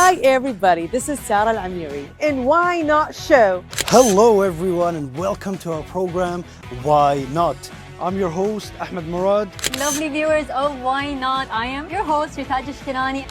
Hi everybody, this is Sarah Al-Amiri in Why Not Show. Hello everyone and welcome to our program, Why Not? I'm your host, Ahmed Murad. Lovely viewers of Why Not? I am your host, Ritaj Ashkenani.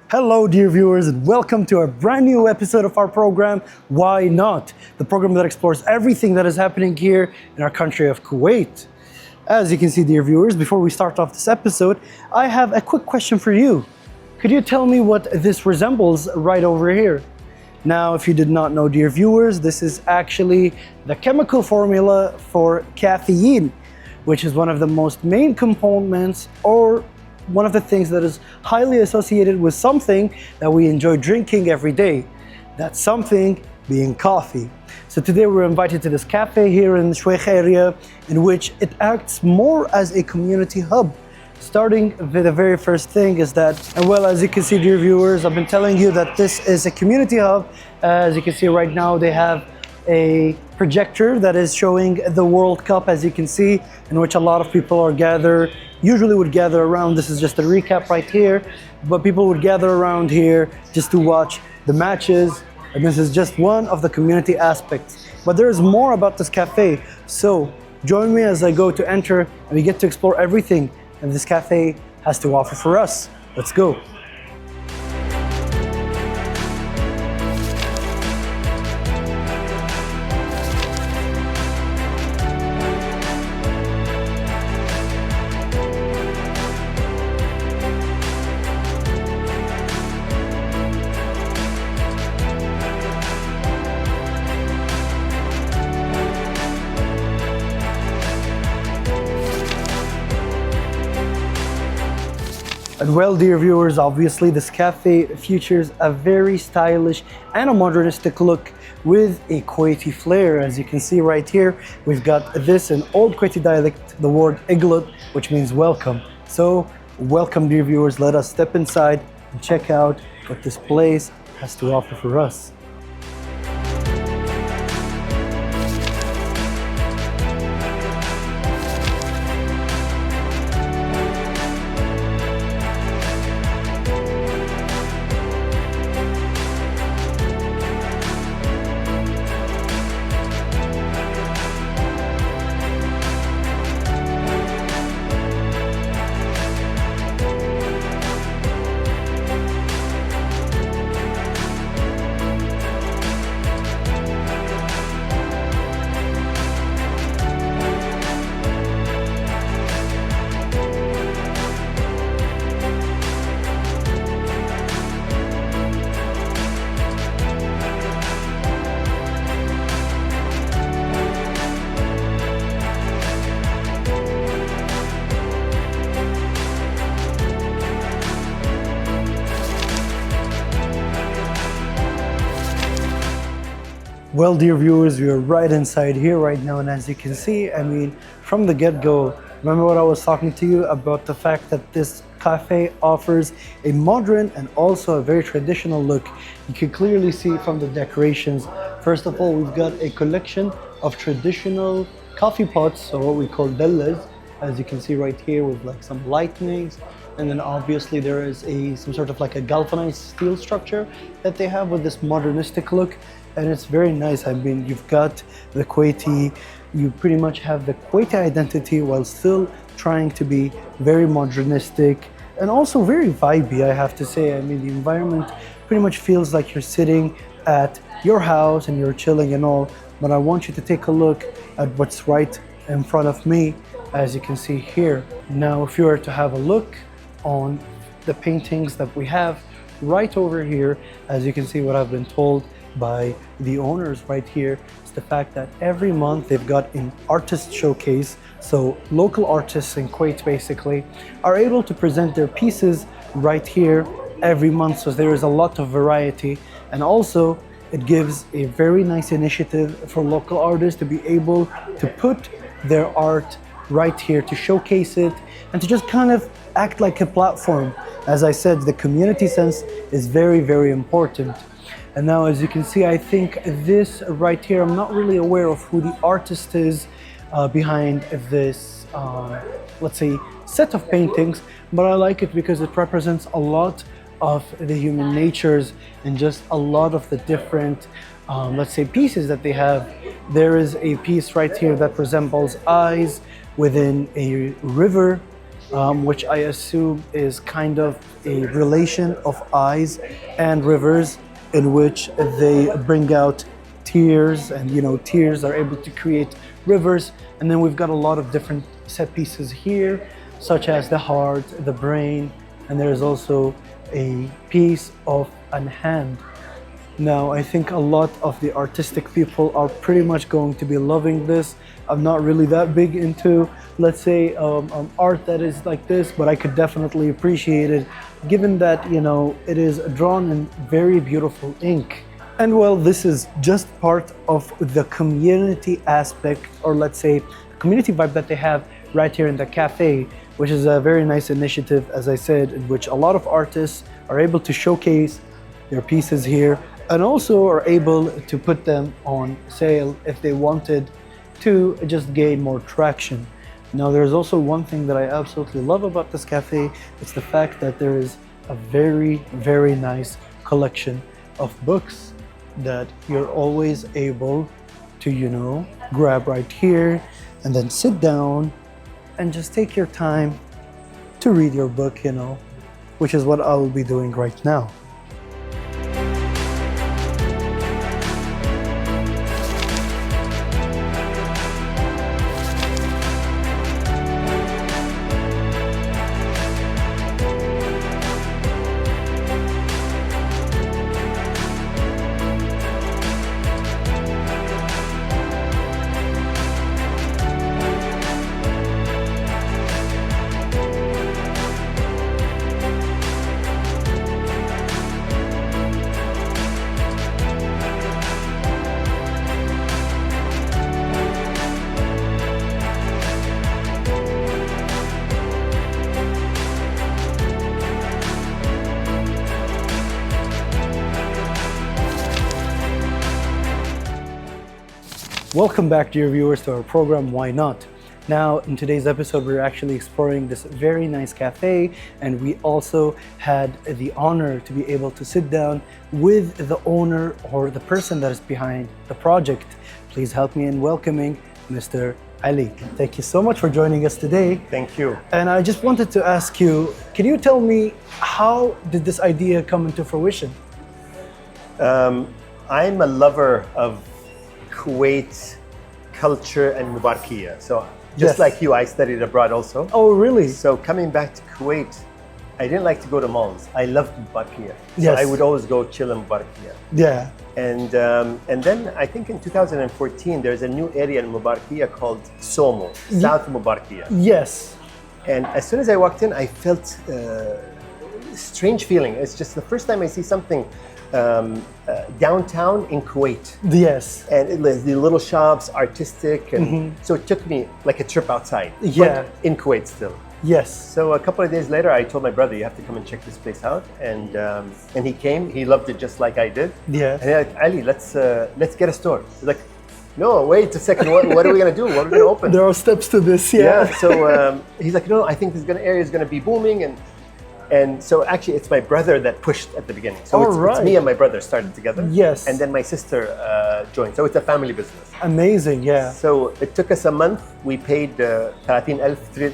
Hello dear viewers and welcome to a brand new episode of our program, Why Not? The program that explores everything that is happening here in our country of Kuwait. As you can see dear viewers, before we start off this episode, I have a quick question for you. Could you tell me what this resembles right over here? Now, if you did not know dear viewers, this is actually the chemical formula for caffeine, which is one of the most main components or one of the things that is highly associated with something that we enjoy drinking every day. That something being coffee. So today we're invited to this cafe here in the Shueikh area, in which it acts more as a community hub. Starting with the very first thing is that, and well, as you can see dear viewers, I've been telling you that this is a community hub. As you can see right now, they have a projector that is showing the World Cup, as you can see, in which a lot of people are usually would gather around. This is just a recap right here, but people would gather around here just to watch the matches, and this is just one of the community aspects. But there is more about this cafe, so join me as I go to enter and we get to explore everything that this cafe has to offer for us. Let's go. And well, dear viewers, obviously this cafe features a very stylish and a modernistic look with a Kuwaiti flair. As you can see right here, we've got this in old Kuwaiti dialect, the word iglut, which means welcome. So welcome dear viewers, let us step inside and check out what this place has to offer for us. Well, dear viewers, we are right inside here right now, and as you can see, I mean, from the get-go, remember what I was talking to you about the fact that this cafe offers a modern and also a very traditional look. You can clearly see from the decorations. First of all, we've got a collection of traditional coffee pots, so what we call dallas, as you can see right here, with like some lightnings, and then obviously there is some sort of like a galvanized steel structure that they have with this modernistic look. And it's very nice. I mean, you've got the Kuwaiti, you pretty much have the Kuwaiti identity while still trying to be very modernistic and also very vibey, I have to say. I mean, the environment pretty much feels like you're sitting at your house and you're chilling and all, but I want you to take a look at what's right in front of me, as you can see here. Now, if you were to have a look on the paintings that we have right over here, as you can see, what I've been told by the owners right here is the fact that every month they've got an artist showcase. So local artists in Kuwait basically are able to present their pieces right here every month, so there is a lot of variety. And also it gives a very nice initiative for local artists to be able to put their art right here, to showcase it and to just kind of act like a platform. As I said, the community sense is very, very important. And now, as you can see, I think this right here, I'm not really aware of who the artist is behind this, let's say, set of paintings, but I like it because it represents a lot of the human natures and just a lot of the different, let's say, pieces that they have. There is a piece right here that resembles eyes within a river, which I assume is kind of a relation of eyes and rivers, in which they bring out tears, and tears are able to create rivers. And then we've got a lot of different set pieces here, such as the heart, the brain, and there's also a piece of an hand. Now, I think a lot of the artistic people are pretty much going to be loving this. I'm not really that big into, let's say, art that is like this, but I could definitely appreciate it, given that, it is drawn in very beautiful ink. And well, this is just part of the community aspect, or let's say, community vibe that they have right here in the cafe, which is a very nice initiative, as I said, in which a lot of artists are able to showcase their pieces here, and also are able to put them on sale if they wanted to just gain more traction. Now, there's also one thing that I absolutely love about this cafe. It's the fact that there is a very, very nice collection of books that you're always able to, grab right here and then sit down and just take your time to read your book, which is what I will be doing right now. Welcome back, dear viewers, to our program, Why Not? Now, in today's episode, we're actually exploring this very nice cafe, and we also had the honor to be able to sit down with the owner, or the person that is behind the project. Please help me in welcoming Mr. Ali. Thank you so much for joining us today. Thank you. And I just wanted to ask you, can you tell me, how did this idea come into fruition? I'm a lover of Kuwait culture and Mubarakiyya. So just Yes. like you, I studied abroad also. Oh, really? So coming back to Kuwait, I didn't like to go to malls. I loved Mubarakiyya. So Yes. I would always go chill in Mubarakiyya. Yeah. And then I think in 2014, there's a new area in Mubarakiyya called Somo, South Mubarakiyya. Yes. And as soon as I walked in, I felt strange feeling. It's just the first time I see something downtown in Kuwait. Yes. And the little shops, artistic, and so it took me like a trip outside. Yeah. But in Kuwait still. Yes. So a couple of days later, I told my brother, "You have to come and check this place out." And he came. He loved it just like I did. Yeah. And he's like, "Ali, let's get a store." He's like, "No, wait a second. What are we gonna do? What are we gonna open?" There are steps to this, yeah. Yeah. So he's like, "No, I think this area is gonna be booming." And so actually, it's my brother that pushed at the beginning. So it's me and my brother started together. Yes. And then my sister joined. So it's a family business. Amazing, yeah. So it took us a month. We paid 30,000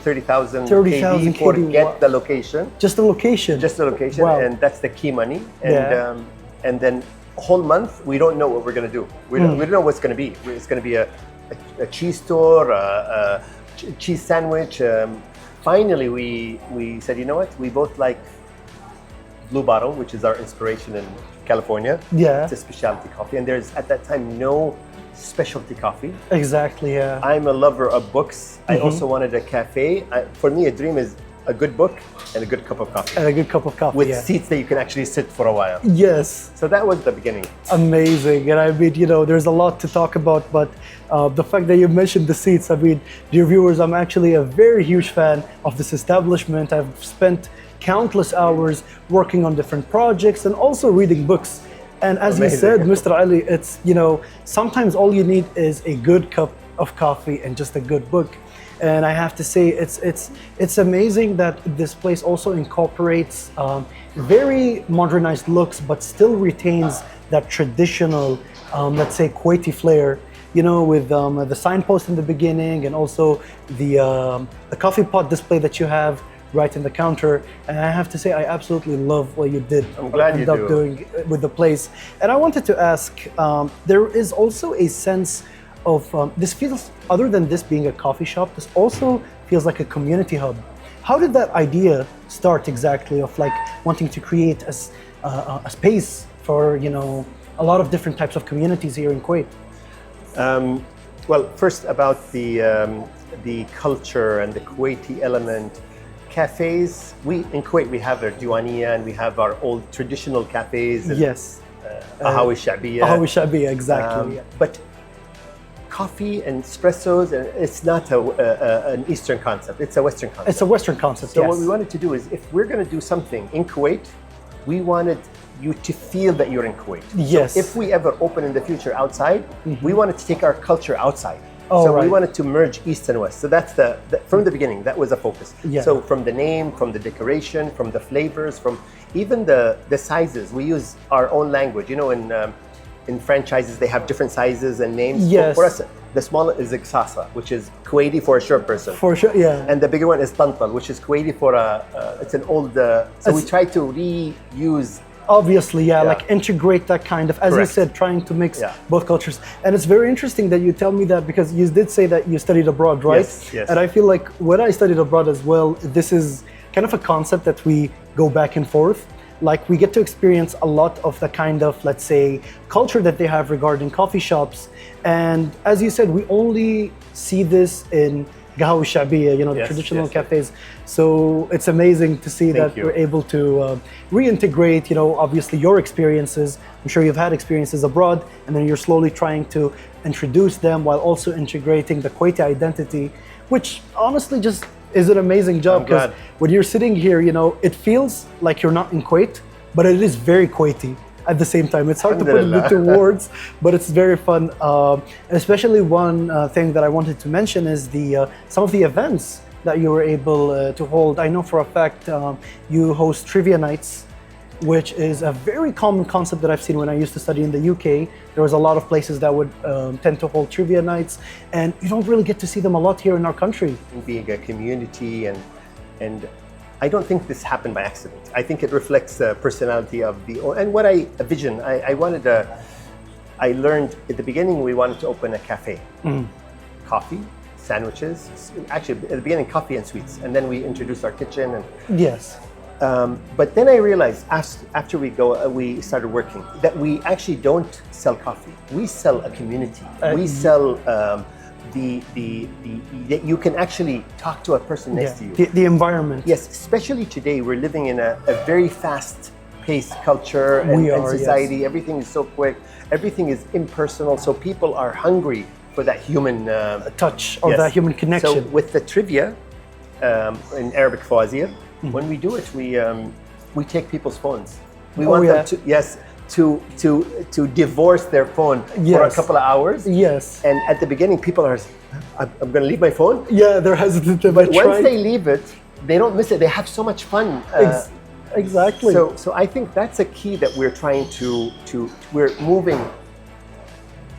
30,000 KD for KD, get wow. the location. Just the location. Just the location, Wow. and that's the key money. And Yeah. And then a whole month, we don't know what we're gonna do. We don't know what's gonna be. It's gonna be a cheese store, a cheese sandwich. Finally, we said, you know what? We both like Blue Bottle, which is our inspiration in California. Yeah. It's a specialty coffee, and there's at that time no specialty coffee. Exactly, yeah. I'm a lover of books. I also wanted a cafe. For me, a dream is a good book and a good cup of coffee. And a good cup of coffee. With yeah. seats that you can actually sit for a while. Yes. So that was the beginning. Amazing. And I mean, there's a lot to talk about, but the fact that you mentioned the seats, I mean, dear viewers, I'm actually a very huge fan of this establishment. I've spent countless hours working on different projects and also reading books. And as you said, Mr. Ali, it's, sometimes all you need is a good cup of coffee and just a good book. And I have to say, it's amazing that this place also incorporates very modernized looks, but still retains that traditional, let's say, Kuwaiti flair. With the signpost in the beginning, and also the coffee pot display that you have right in the counter. And I have to say, I absolutely love what you did. I'm glad you end up doing with the place. And I wanted to ask, there is also a sense of this feels, other than this being a coffee shop, this also feels like a community hub. How did that idea start exactly, of like wanting to create a space for a lot of different types of communities here in Kuwait? Well, first about the culture and the Kuwaiti element. Cafes, in Kuwait we have our Diwaniya and we have our old traditional cafes. Yes. Ahawi Shabiya. Ahawi Shabiya, exactly. But coffee and espressos, it's not an Eastern concept, it's a Western concept. It's a Western concept, So yes. what we wanted to do is, if we're going to do something in Kuwait, we wanted you to feel that you're in Kuwait. Yes. So if we ever open in the future outside, we wanted to take our culture outside. Oh, so right. we wanted to merge East and West. So that's from the beginning, that was a focus. Yeah. So from the name, from the decoration, from the flavors, from even the sizes, we use our own language. In franchises, they have different sizes and names. Yes. For us, the smaller is Iksasa, which is Kuwaiti for a short person. For sure, yeah. And the bigger one is Tantal, which is Kuwaiti for it's an old, so we try to reuse. Obviously, yeah, like integrate that kind of, as Correct. you said, trying to mix both cultures. And it's very interesting that you tell me that, because you did say that you studied abroad, right? Yes, yes. And I feel like when I studied abroad as well, this is kind of a concept that we go back and forth. Like, we get to experience a lot of the kind of, let's say, culture that they have regarding coffee shops. And as you said, we only see this in Gahawi Shabiya, the traditional cafes. So it's amazing to see that we're able to reintegrate, obviously your experiences. I'm sure you've had experiences abroad, and then you're slowly trying to introduce them while also integrating the Kuwaiti identity, which honestly just is an amazing job, because when you're sitting here, it feels like you're not in Kuwait, but it is very Kuwaiti at the same time. It's hard to put it into words, but it's very fun. Especially one thing that I wanted to mention is some of the events that you were able to hold. I know for a fact you host trivia nights, which is a very common concept that I've seen when I used to study in the UK. There was a lot of places that would tend to hold trivia nights, and you don't really get to see them a lot here in our country. Being a community, and I don't think this happened by accident. I think it reflects the personality of and what I envisioned. I learned at the beginning we wanted to open a cafe. Coffee, sandwiches, actually at the beginning coffee and sweets, and then we introduced our kitchen. And yes. But then I realized after we started working that we actually don't sell coffee. We sell a community. We sell that you can actually talk to a person next to you. The environment. Yes, especially today, we're living in a very fast-paced culture and society. Yes. Everything is so quick. Everything is impersonal. So people are hungry for that human touch or that human connection. So with the trivia, in Arabic fawazir, when we do it, we take people's phones. We want them to divorce their phone for a couple of hours. Yes. And at the beginning, people are, I'm going to leave my phone. Yeah, they're hesitant to. But once they leave it, they don't miss it. They have so much fun. Exactly. So I think that's a key that we're trying to we're moving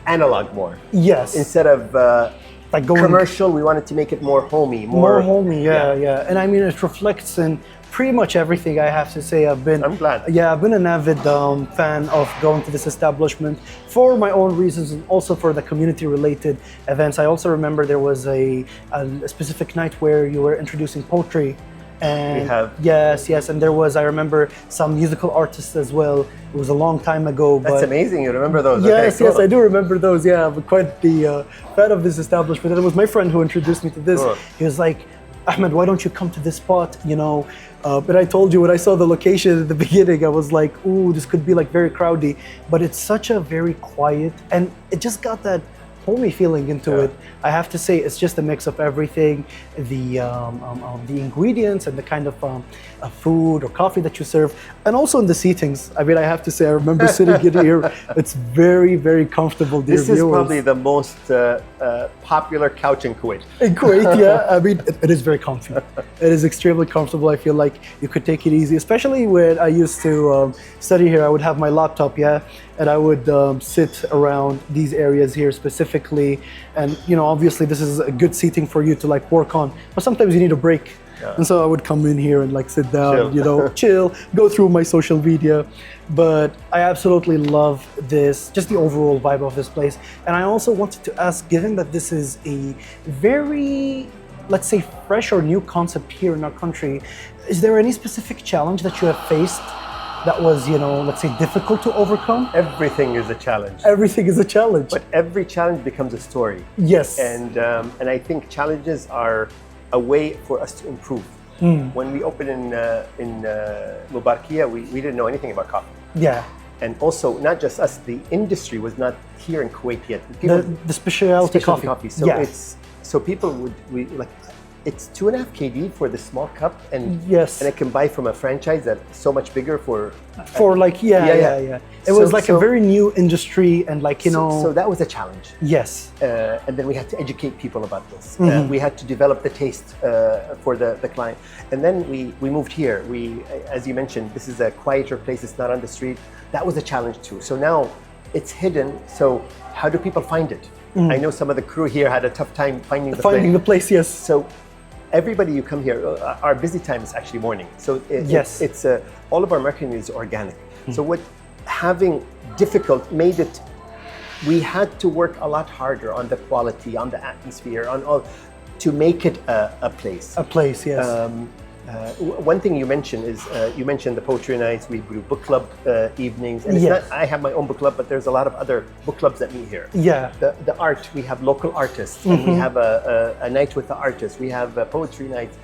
analog more. Yes. Instead of like going commercial, we wanted to make it more homey. More homey, yeah. And I mean, it reflects in pretty much everything, I have to say. I'm glad. Yeah, I've been an avid fan of going to this establishment for my own reasons and also for the community-related events. I also remember there was a specific night where you were introducing poetry. And we have. Yes, and there was, I remember, some musical artists as well. It was a long time ago. That's amazing, you remember those. Yes, okay, cool. Yes, I do remember those, yeah. I'm quite the fan of this establishment. And it was my friend who introduced me to this. Cool. He was like, Ahmed, why don't you come to this spot? But I told you when I saw the location at the beginning, I was like, ooh, this could be like very crowdy. But it's such a very quiet, and it just got that homey feeling into it. I have to say, it's just a mix of everything, the ingredients and the kind of food or coffee that you serve, and also in the seatings. I mean, I have to say, I remember sitting in here. It's very, very comfortable, dear This viewers. is probably the most popular couch in Kuwait. In Kuwait, yeah. I mean, it is very comfy. It is extremely comfortable. I feel like you could take it easy, especially when I used to study here. I would have my laptop, and I would sit around these areas here specifically. And, obviously this is a good seating for you to like work on, but sometimes you need a break. And so I would come in here and like sit down, chill, go through my social media. But I absolutely love this, just the overall vibe of this place. And I also wanted to ask, given that this is a very, let's say, fresh or new concept here in our country, is there any specific challenge that you have faced that was, let's say, difficult to overcome? Everything is a challenge. Everything is a challenge. But every challenge becomes a story. Yes. And I think challenges are a way for us to improve. When we opened in Mubarakiyah, we didn't know anything about coffee. Yeah. And also, not just us, the industry was not here in Kuwait yet. The specialty coffee. So so people it's 2.5 kg for the small cup, and it can buy from a franchise that's so much bigger for It was like a very new industry, and So that was a challenge. Yes. And then we had to educate people about this. We had to develop the taste for the client, and then we moved here. As you mentioned, this is a quieter place. It's not on the street. That was a challenge too. So now it's hidden. So how do people find it? I know some of the crew here had a tough time finding the place. Yes. So everybody you come here, our busy time is actually morning. So it's all of our marketing is organic. So what having difficult made it, we had to work a lot harder on the quality, on the atmosphere, on all, to make it a place. A place, yes. One thing you mentioned is you mentioned the poetry nights. We do book club evenings, and it's not, I have my own book club, but there's a lot of other book clubs that meet here. Yeah. The art, we have local artists, and we have a night with the artists. We have poetry nights,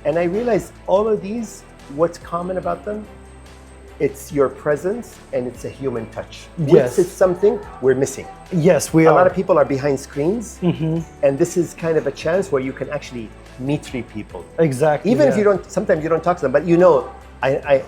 and I realized all of these, what's common about them? It's your presence and it's a human touch. Yes. It's something we're missing. Yes, we are. A lot of people are behind screens, and this is kind of a chance where you can actually meet three people. Exactly. Even if you don't, sometimes you don't talk to them, but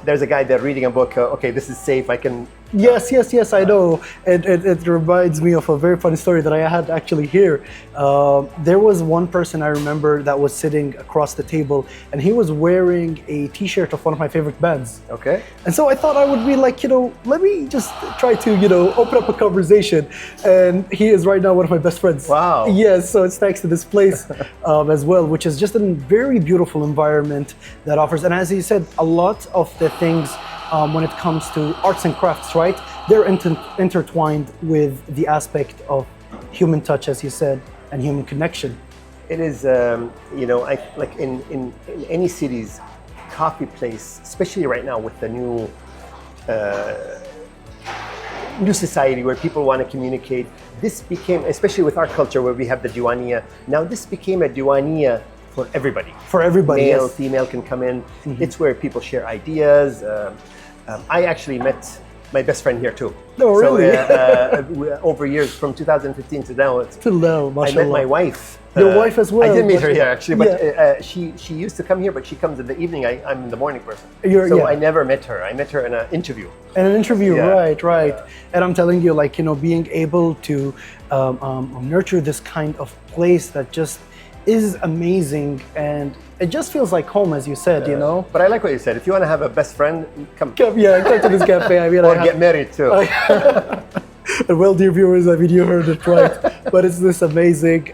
there's a guy there reading a book. Okay, this is safe. I can. Yes, I know. It reminds me of a very funny story that I had actually here. There was one person I remember that was sitting across the table, and he was wearing a T-shirt of one of my favorite bands. Okay. And so I thought I would be like, let me just try to, open up a conversation. And he is right now one of my best friends. Wow. Yes, so it's thanks to this place as well, which is just a very beautiful environment that offers. And as he said, a lot of the things when it comes to arts and crafts, right? They're intertwined with the aspect of human touch, as you said, and human connection. It is, like in any cities, coffee place, especially right now with the new society where people want to communicate. This became, especially with our culture where we have the Diwaniya, now this became a Diwaniya for everybody. For everybody, male, yes. Female can come in. It's where people share ideas. I actually met my best friend here too. Oh, really? So, over years, from 2015 to now, mashallah. I met my wife. Your wife as well. I didn't meet her here actually, but she used to come here, but she comes in the evening. I'm the morning person. I never met her. I met her in an interview. In an interview, right. And I'm telling you, being able to nurture this kind of place that just is amazing, and it just feels like home, as you said, But I like what you said. If you want to have a best friend, come to this cafe. I mean, or get married too. Well, dear viewers, you heard it right. But it's this amazing.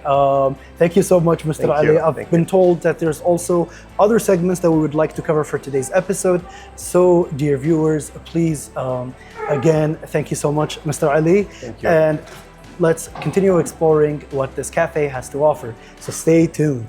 Thank you so much, Mr. Ali. I've been told that there's also other segments that we would like to cover for today's episode. So, dear viewers, please, again, thank you so much, Mr. Ali. Thank you. And let's continue exploring what this cafe has to offer. So stay tuned.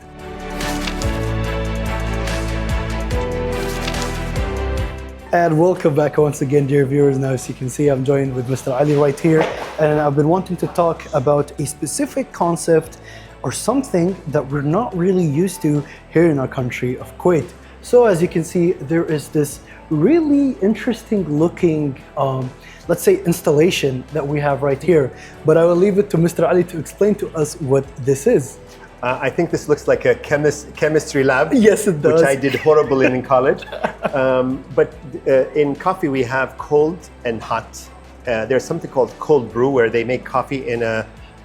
And welcome back once again, dear viewers. Now, as you can see, I'm joined with Mr. Ali right here, and I've been wanting to talk about a specific concept or something that we're not really used to here in our country of Kuwait. So, as you can see, there is this really interesting looking, let's say, installation that we have right here. But I will leave it to Mr. Ali to explain to us what this is. I think this looks like a chemistry lab. Yes, it does. Which I did horrible in college. But in coffee, we have cold and hot. There's something called cold brew, where they make coffee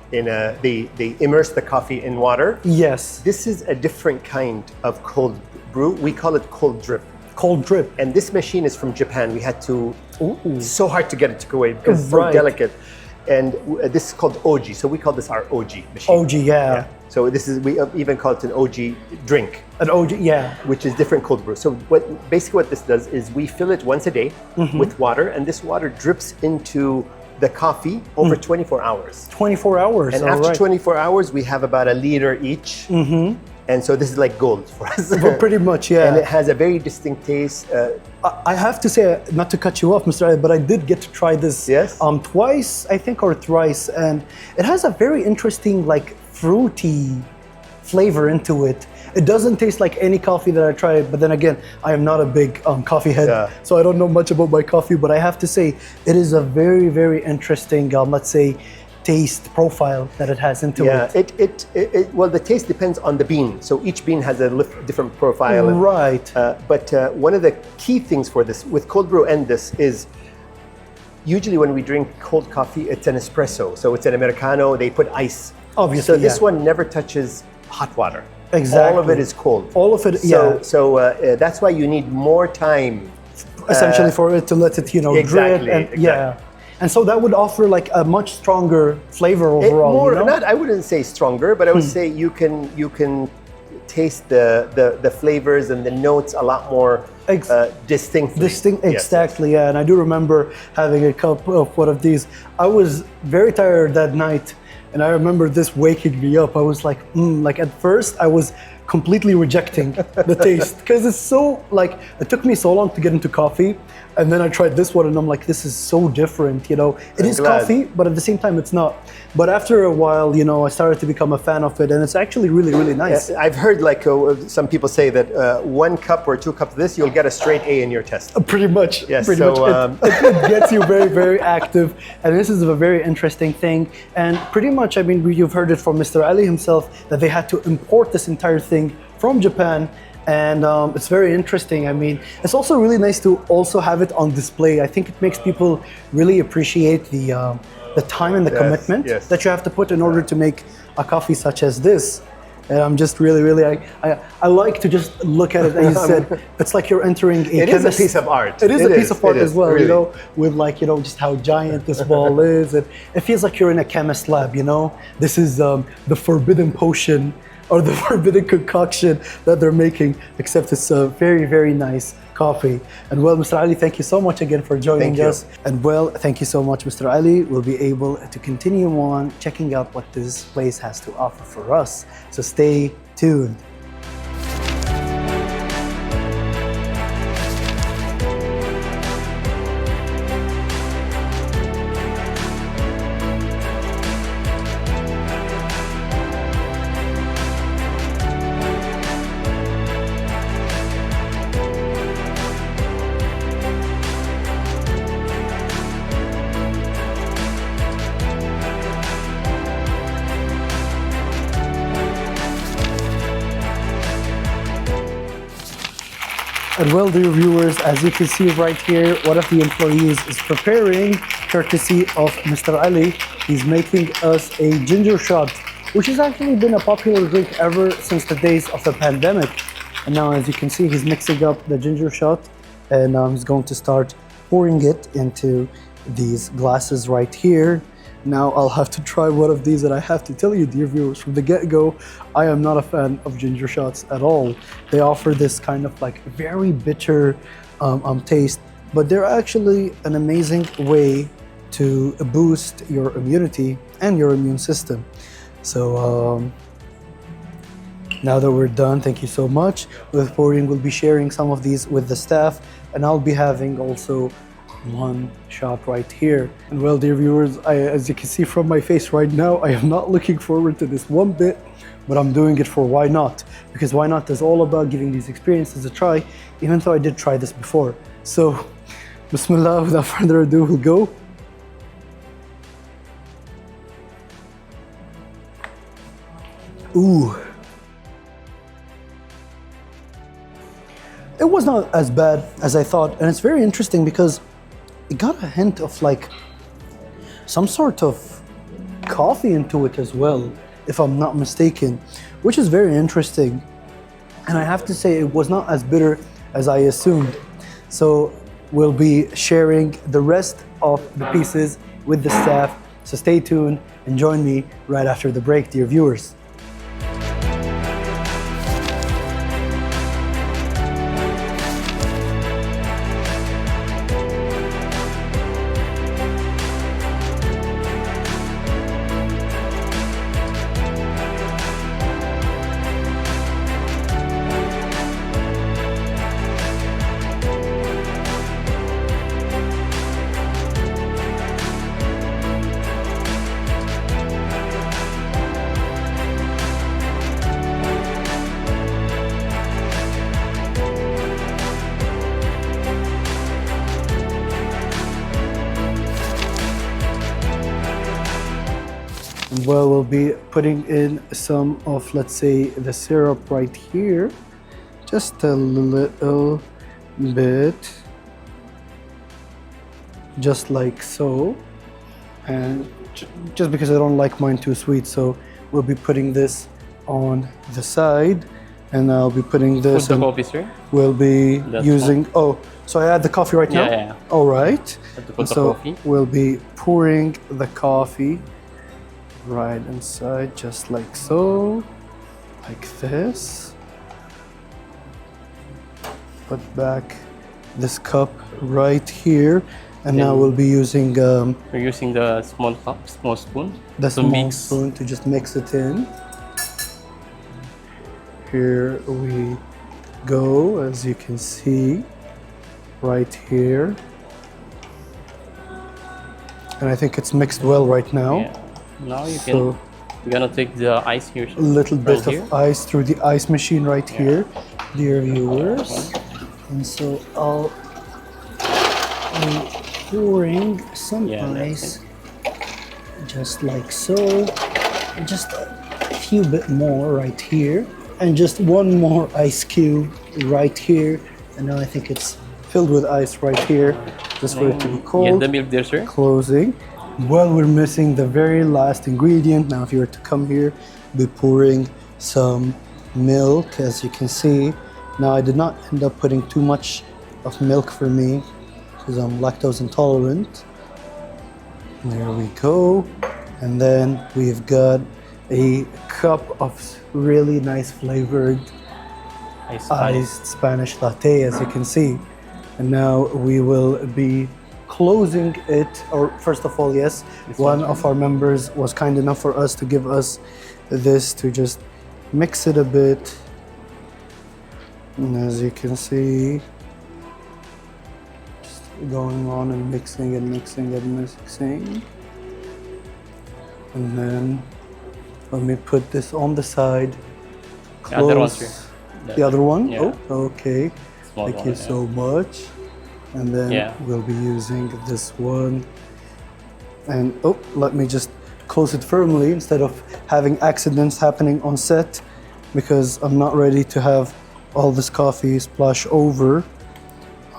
they immerse the coffee in water. Yes. This is a different kind of cold brew. We call it cold drip. Cold drip. And this machine is from Japan. We had to, Ooh. so hard to get it to Kuwait because it's so delicate. And this is called OG. So we call this our OG machine. OG, yeah. So we even call it an OG drink. An OG, yeah. Which is different cold brew. So basically what this does is we fill it once a day with water, and this water drips into the coffee over 24 hours. 24 hours, and after 24 hours, we have about a liter each. And so this is like gold for us. Pretty much, yeah. And it has a very distinct taste. I have to say, not to cut you off, Mr. Ali, but I did get to try this twice, I think, or thrice. And it has a very interesting, like, fruity flavor into it. It doesn't taste like any coffee that I tried, but then again, I am not a big coffee head, so I don't know much about my coffee, but I have to say, it is a very, very interesting, let's say, taste profile that it has into it. Well, the taste depends on the bean. So each bean has a different profile. Right. But one of the key things for this, with cold brew and this, is usually when we drink cold coffee, it's an espresso. So it's an Americano, they put ice. Obviously, so this one never touches hot water. Exactly. All of it is cold. All of it, So that's why you need more time. Essentially for it to let it, drip. And, And so that would offer like a much stronger flavor overall. I wouldn't say stronger, but I would say you can taste the flavors and the notes a lot more distinctly. Exactly, yeah. And I do remember having a cup of one of these. I was very tired that night, and I remember this waking me up. I was like, like at first I was completely rejecting the taste because it's so like, it took me so long to get into coffee. And then I tried this one and I'm like, this is so different, It is coffee, but at the same time it's not. But after a while, I started to become a fan of it, and it's actually really, really nice. I've heard like some people say that 1 cup or 2 cups of this, you'll get a straight A in your test. Pretty much. Yes. Pretty much. It gets you very, very active. And this is a very interesting thing. And pretty much, I mean, you've heard it from Mr. Ali himself that they had to import this entire thing from Japan. And it's very interesting. I mean, it's also really nice to also have it on display. I think it makes people really appreciate the time and the commitment that you have to put in order to make a coffee such as this. And I'm just really, I like to just look at it. As you said, it's like you're entering a It is a piece of art. It is a piece of art as well, really. with like, just how giant this ball is. And it feels like you're in a chemist lab, This is the forbidden potion or the forbidden concoction that they're making, except it's a very, very nice coffee. And well, Mr. Ali, thank you so much again for joining us. And well, thank you so much, Mr. Ali. We'll be able to continue on checking out what this place has to offer for us. So stay tuned. And well, dear viewers, as you can see right here, one of the employees is preparing, courtesy of Mr. Ali. He's making us a ginger shot, which has actually been a popular drink ever since the days of the pandemic. And now, as you can see, he's mixing up the ginger shot, and he's going to start pouring it into these glasses right here. Now I'll have to try one of these, and I have to tell you, dear viewers, from the get-go, I am not a fan of ginger shots at all. They offer this kind of like very bitter taste, but they're actually an amazing way to boost your immunity and your immune system. So now that we're done, thank you so much. With pouring, we'll be sharing some of these with the staff and I'll be having also one shot right here. And well, dear viewers, as you can see from my face right now, I am not looking forward to this one bit, but I'm doing it for Why Not? Because Why Not is all about giving these experiences a try, even though I did try this before. So, Bismillah, without further ado, we'll go. Ooh. It was not as bad as I thought, and it's very interesting because it got a hint of like some sort of coffee into it as well, if I'm not mistaken, which is very interesting. And I have to say it was not as bitter as I assumed. So we'll be sharing the rest of the pieces with the staff. So stay tuned and join me right after the break, dear viewers. Well, we'll be putting in some of, let's say, the syrup right here. Just a little bit. Just like so. And just because I don't like mine too sweet, so we'll be putting this on the side. And I'll be putting this Put the coffee, sir. We'll be That's using, oh, so I add the coffee right now? Yeah. All right. Have to put And the so coffee. we'll be pouring the coffee right inside, just like so, like this. Put back this cup right here, and now we'll be using We're using the small cup, small spoon. the to small mix. spoon to just mix it in. Here we go, as you can see, right here. And I think it's mixed well right now. Yeah. Now you can. So We're gonna take the ice here. a little bit Right of ice through the ice machine right here, dear viewers. And so I'll be pouring some Yeah, ice, just like so. Just a few bit more right here, and just one more ice cube right here. And now I think it's filled with ice right here, just for it to be Get cold. the milk there, sir. Closing. Well, we're missing the very last ingredient. Now, if you were to come here, be pouring some milk, as you can see. Now, I did not end up putting too much of milk for me because I'm lactose intolerant. There we go. And then we've got a cup of really nice flavored iced Spanish latte, as you can see. And now we will be closing it, or first of all, yes, one of our members was kind enough for us to give us this to just mix it a bit. And as you can see, just going on and mixing and mixing and mixing. And then let me put this on the side. The other one, Close. sir. The other one? Yeah. Oh, okay. Small Thank one, you yeah. so much. And then Yeah. we'll be using this one. And oh, let me just close it firmly instead of having accidents happening on set, because I'm not ready to have all this coffee splash over.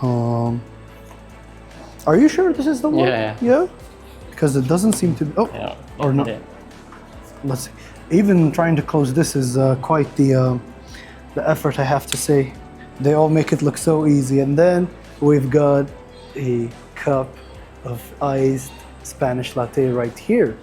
Are you sure this is the one? Yeah. Yeah? Because it doesn't seem to be. Oh, Yeah. or not. Yeah. Let's see. Even trying to close this is quite the effort, I have to say. They all make it look so easy. And then we've got a cup of iced Spanish latte right here.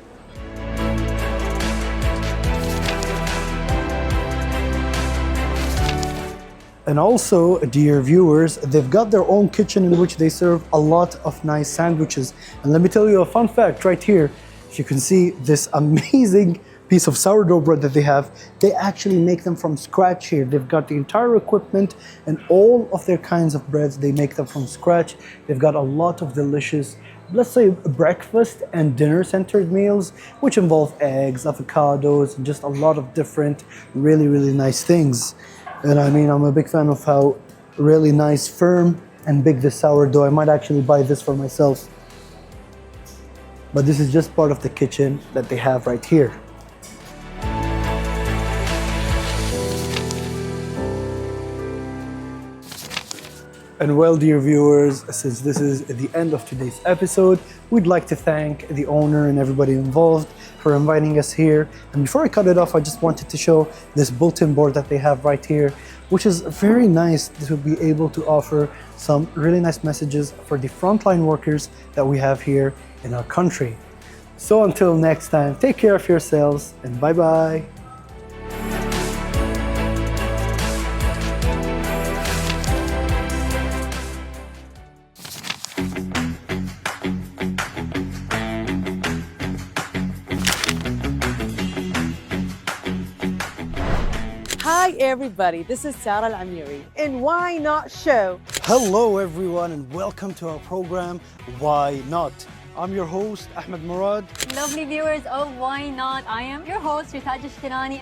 And also, dear viewers, they've got their own kitchen in which they serve a lot of nice sandwiches. And let me tell you a fun fact right here. If you can see this amazing piece of sourdough bread that they have, they actually make them from scratch here. They've got the entire equipment and all of their kinds of breads, they make them from scratch. They've got a lot of delicious, let's say, breakfast and dinner centered meals, which involve eggs, avocados, and just a lot of different really, really nice things. And I mean, I'm a big fan of how really nice, firm, and big this sourdough. I might actually buy this for myself. But this is just part of the kitchen that they have right here. And well, dear viewers, since this is the end of today's episode, we'd like to thank the owner and everybody involved for inviting us here. And before I cut it off, I just wanted to show this bulletin board that they have right here, which is very nice to be able to offer some really nice messages for the frontline workers that we have here in our country. So until next time, take care of yourselves and bye-bye. Hi, everybody. This is Sarah Al-Amiri in Why Not Show. Hello everyone and welcome to our program, Why Not? I'm your host, Ahmed Murad. Lovely viewers of Why Not? I am your host, Ritaj Ishtirani.